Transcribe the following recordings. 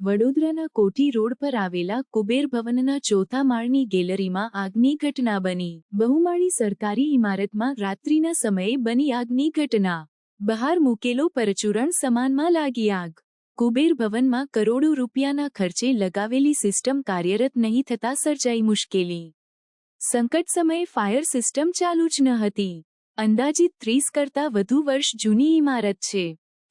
વડોદરાના કોઠી રોડ પર આવેલા કુબેર ભવનના ચોથા માળની ગેલેરીમાં આગની ઘટના બની। બહુમાળી સરકારી ઇમારતમાં રાત્રિના સમયે બની આગની ઘટના। બહાર મૂકેલો પરચુરણ સામાનમાં લાગી આગ। કુબેર ભવનમાં કરોડો રૂપિયાના ખર્ચે લગાવેલી સિસ્ટમ કાર્યરત નહીં થતા સર્જાઈ મુશ્કેલી। સંકટ સમયે ફાયર સિસ્ટમ ચાલુ જ ન હતી। અંદાજિત 30 કરતાં વધુ વર્ષ જૂની ઇમારત છે।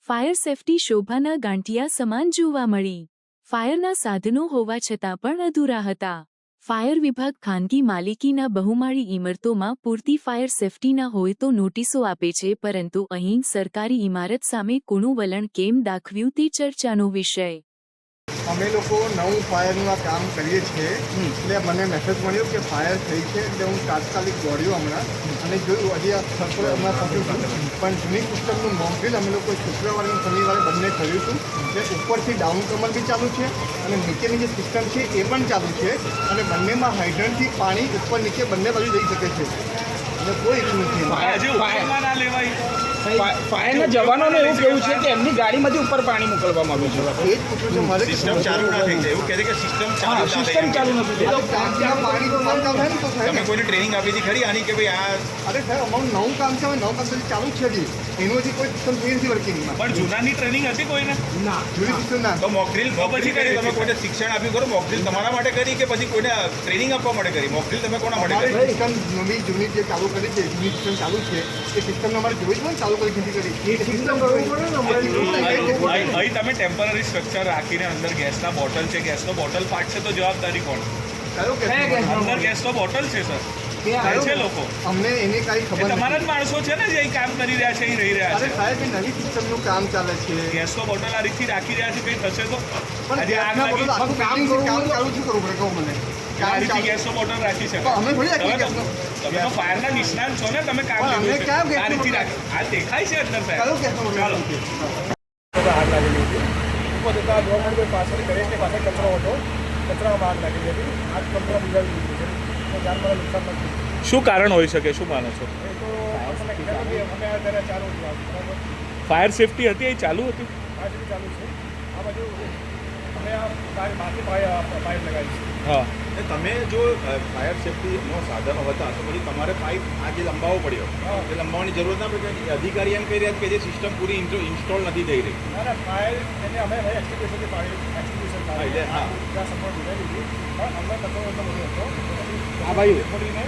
ફાયર સેફટી શોભાના ગાંઠિયા સમાન જોવા મળી। ફાયરના સાધનો હોવા છતાં પણ અધૂરા હતા। ફાયર વિભાગ ખાનગી માલિકીના બહુમાળી ઇમારતોમાં પૂરતી ફાયર સેફટી ન હોય તો નોટિસો આપે છે, પરંતુ અહીં સરકારી ઇમારત સામે કોનું વલણ કેમ દાખવ્યું તે ચર્ચાનો વિષય। અમે લોકો નવું ફાયરનું આ કામ કરીએ છીએ એટલે મને મેસેજ મળ્યો કે ફાયર થઈ છે, એટલે હું તાત્કાલિક દોડ્યો હમણાં અને જોયું હજી આ સ્થળ હમણાં પહોંચ્યું છું, પણ જૂની સિસ્ટમનું મોકડ્રીલ અમે લોકો શુક્રવારે અને શનિવારે બંને કર્યું હતું। એટલે ઉપરથી ડાઉન કમર બી ચાલુ છે અને નીચેની જે સિસ્ટમ છે એ પણ ચાલુ છે અને બંનેમાં હાઇડ્રન્ટથી પાણી ઉપર નીચે બંને બાજુ જઈ શકે છે એટલે કોઈ ઇશ્યુ નથી। ફાયરના જવાનોને એવું કેવું છે કે એમની ગાડીમાંથી ઉપર પાણી મોકલવામાં આવ્યું છે। એ જ પૂછ્યું છે મારે સિસ્ટમ ચાલુ ના થઈ જાય એવું કહે છે કે સિસ્ટમ ચાલુ નથી। પાણી તો બંધ થાય ને તો તમે કોઈને ટ્રેનિંગ આપી હતી ખરી આની કે ભાઈ આ અરે સાહેબ અમારું નવું કામ છે, નવું કામ ચાલુ જ છે હજી એનું હજી કોઈ સિસ્ટમ થઈ નથી વર્કિંગમાં। પણ જૂનાની ટ્રેનિંગ હતી કોઈને ના જૂની સિસ્ટમ ના તો મોકડ્રીલ પછી કરી તમે કોઈને શિક્ષણ આપ્યું ખરું? મોકડ્રીલ તમારા માટે કરી કે પછી કોઈને ટ્રેનિંગ આપવા માટે કરી? મોકડ્રીલ તમે કોના માટે કરી? સિસ્ટમ નવી જૂની જે ચાલુ કરી છે, જૂની સિસ્ટમ ચાલુ છે એ સિસ્ટમ અમારે જોઈ જ ચાલુ કરી નથી કરી। અહીં તમે ટેમ્પરરી સ્ટ્રક્ચર રાખીને અંદર ગેસના બોટલ છે, ગેસનો બોટલ ફાટશે તો જવાબદારી કોણ? અંદર ગેસનો બોટલ છે સર, છે લોકો અમને એની કઈ ખબર તમારા જ માણસો છે ને જે અહીં કામ કરી રહ્યા છે, અહીં રહી રહ્યા છે। સાહેબ એ નવી સિસ્ટમનું કામ ચાલે છે, ગેસનો બોટલ આ રીતથી રાખી રહ્યા છે, કંઈ થશે તો? પણ આજે આગ લાગી કામ ચાલુ શું કરવું પડે કહો મને? ગેસનો બોટલ રાખી છે અમે થોડી તમે તો ફાયરના નિષ્ણાત છો ને, તમે કામ કર્યું છે આ રીતથી રાખી આ દેખાય છે અંદર સાહેબ। આગ લાગેલી હતી ઉપર જતા ગવર્મેન્ટ પાછળ ગણેશની પાછળ કચરો હતો, કચરામાં આગ લાગેલી હતી। આગ કંપની બુઝાવી દીધી છે તો જાનમાલને નુકસાન નથી। શું કારણ હોઈ શકે, શું માનો છો? એ તો અમે ત્યારે ચાલુ બરાબર ફાયર સેફટી હતી એ ચાલુ હતી? ફાયર સેફટી ચાલુ છે। આ બાજુ અમે આ માથે પાઇપ લગાવી છે। હા, તમે જો ફાયર સેફટીનો સાધનો હતા તો પછી તમારે પાઇપ આ જે લંબાવવો પડ્યો, એ લંબાવવાની જરૂરત ના પડે? અધિકારી એમ કહી રહ્યા કે જે સિસ્ટમ પૂરી ઇન્સ્ટોલ નથી થઈ રહી। ના ફાયર એટલે અમે એક્સટિબ્યુશનથી પાણી એક્સટિબ્યુશન હા ત્યાં સંપૂર્ણ બુજાવી દીધી, પણ અમને કચરો એટલો બધો હતો આ બાજુ પડીને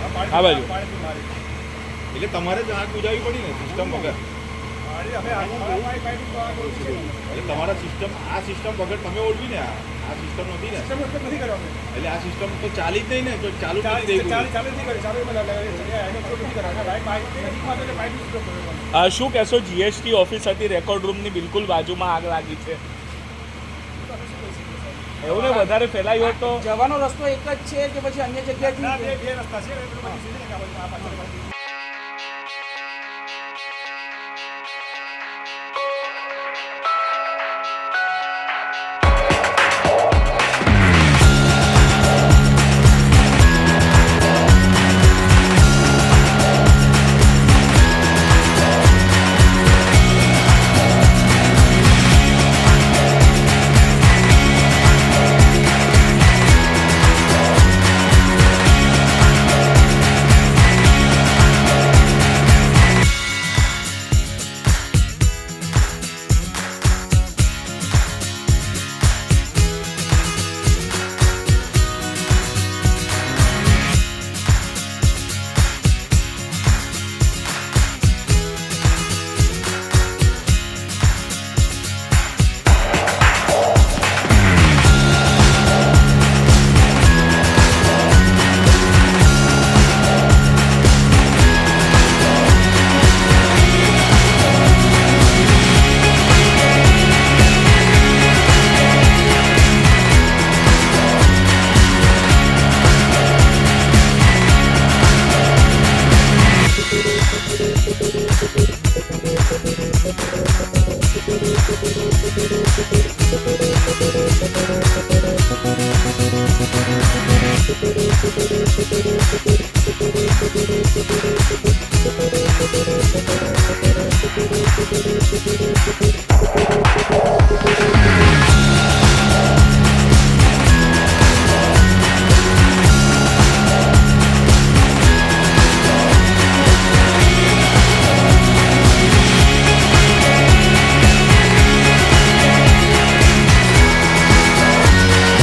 આ બાજુ પાણીથી મારી એટલે તમારે જ આગ બુજાવવી પડી ને સિસ્ટમ વગર? અમે એટલે તમારા સિસ્ટમ આ સિસ્ટમ વગર તમે ઓળવી ને આ સિસ્ટમ નથી ને, નથી કર્યો અમે એટલે આ સિસ્ટમ તો ચાલી જ નહીં ને, તો ચાલુ નથી આ શું કહેશો? જીએસટી ઓફિસ હતી, રેકોર્ડ રૂમની બિલકુલ બાજુમાં આગ લાગી છે, એવું ને વધારે ફેલાયું હોત તો? જવાનો રસ્તો એક જ છે કે પછી અન્ય જગ્યાએ બે રસ્તા છે।